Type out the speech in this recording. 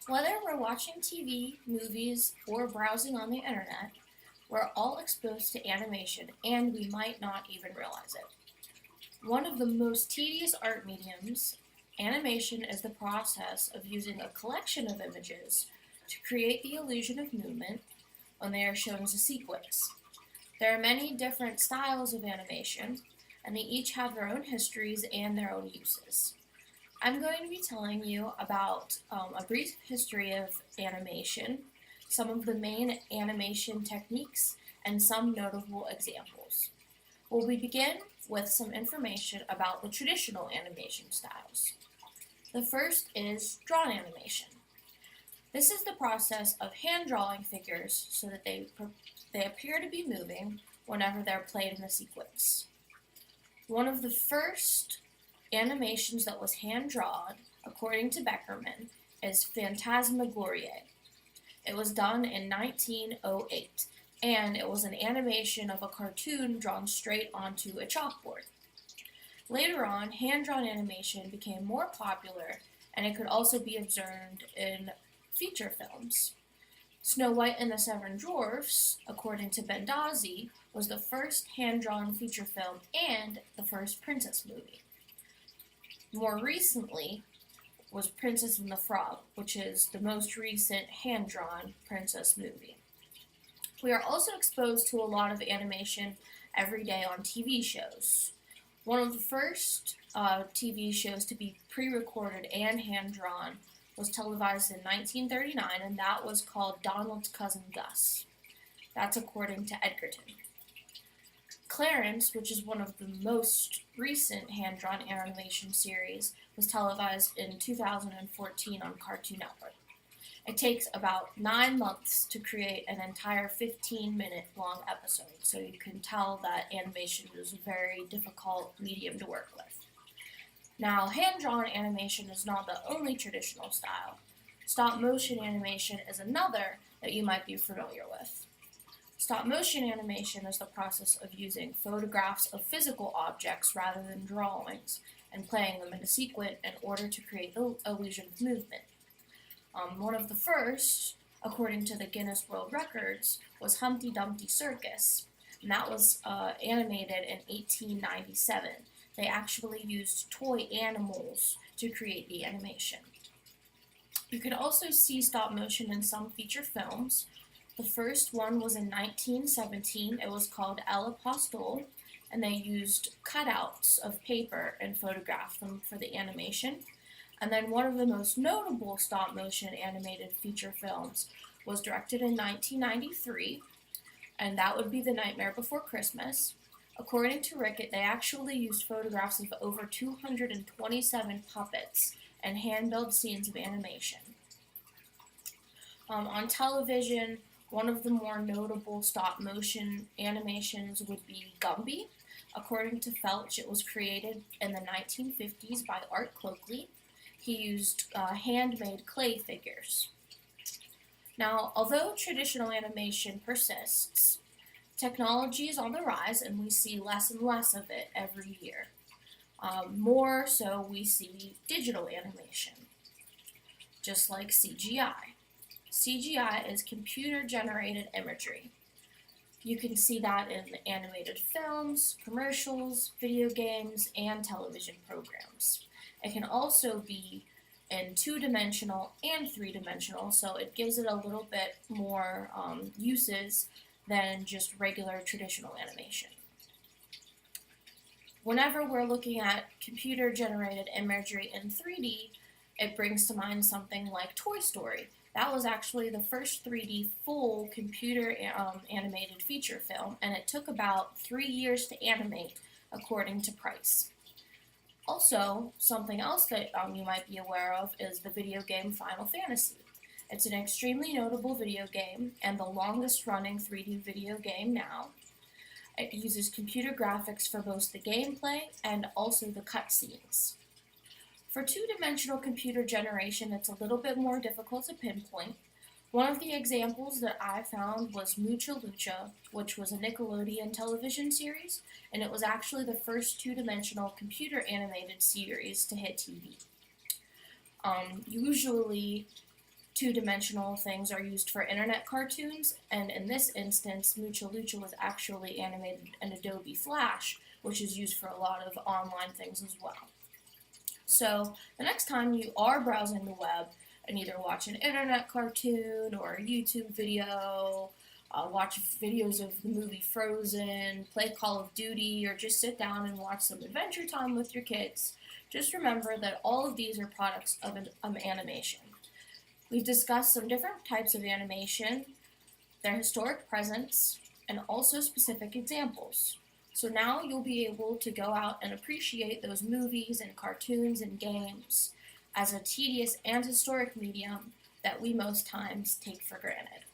Whether we're watching TV, movies, or browsing on the internet, we're all exposed to animation and we might not even realize it. One of the most tedious art mediums, animation is the process of using a collection of images to create the illusion of movement when they are shown as a sequence. There are many different styles of animation, and they each have their own histories and their own uses. I'm going to be telling you about a brief history of animation, some of the main animation techniques, and some notable examples. We begin with some information about the traditional animation styles. The first is drawn animation. This is the process of hand drawing figures so that they appear to be moving whenever they're played in a sequence. One of the first animations that was hand drawn, according to Beckerman, is Phantasmagoria. It was done in 1908, and it was an animation of a cartoon drawn straight onto a chalkboard. Later on, hand-drawn animation became more popular, and it could also be observed in feature films. Snow White and the Seven Dwarfs, according to Bendazzi, was the first hand-drawn feature film and the first princess movie. More recently was Princess and the Frog, which is the most recent hand-drawn princess movie. We are also exposed to a lot of animation every day on TV shows. One of the first TV shows to be pre-recorded and hand-drawn was televised in 1939, and that was called Donald's Cousin Gus. That's according to Edgerton. Clarence, which is one of the most recent hand-drawn animation series, was televised in 2014 on Cartoon Network. It takes about 9 months to create an entire 15-minute long episode, so you can tell that animation is a very difficult medium to work with. Now, hand-drawn animation is not the only traditional style. Stop-motion animation is another that you might be familiar with. Stop-motion animation is the process of using photographs of physical objects rather than drawings and playing them in a sequence in order to create the illusion of movement. One of the first, according to the Guinness World Records, was Humpty Dumpty Circus, and that was animated in 1897. They actually used toy animals to create the animation. You can also see stop motion in some feature films. The first one was in 1917. It was called El Apostol, and they used cutouts of paper and photographed them for the animation. And then one of the most notable stop-motion animated feature films was directed in 1993, and that would be The Nightmare Before Christmas. According to Rickett, they actually used photographs of over 227 puppets and hand-built scenes of animation. On television, one of the more notable stop-motion animations would be Gumby. According to Felch, it was created in the 1950s by Art Cloakley. He used handmade clay figures. Now, although traditional animation persists, technology is on the rise and we see less and less of it every year. More so, we see digital animation, just like CGI. CGI is computer-generated imagery. You can see that in animated films, commercials, video games, and television programs. It can also be in two-dimensional and three-dimensional, so it gives it a little bit more uses than just regular traditional animation. Whenever we're looking at computer-generated imagery in 3D, it brings to mind something like Toy Story. That was actually the first 3D full computer animated feature film, and it took about 3 years to animate, according to Price. Also, something else that you might be aware of is the video game Final Fantasy. It's an extremely notable video game and the longest running 3D video game now. It uses computer graphics for both the gameplay and also the cutscenes. For two-dimensional computer generation, it's a little bit more difficult to pinpoint. One of the examples that I found was Mucha Lucha, which was a Nickelodeon television series, and it was actually the first two-dimensional computer animated series to hit TV. Usually, two-dimensional things are used for internet cartoons, and in this instance, Mucha Lucha was actually animated in Adobe Flash, which is used for a lot of online things as well. So the next time you are browsing the web and either watch an internet cartoon or a YouTube video, watch videos of the movie Frozen, play Call of Duty, or just sit down and watch some Adventure Time with your kids, just remember that all of these are products of animation. We've discussed some different types of animation, their historic presence, and also specific examples. So now you'll be able to go out and appreciate those movies and cartoons and games as a tedious and historic medium that we most times take for granted.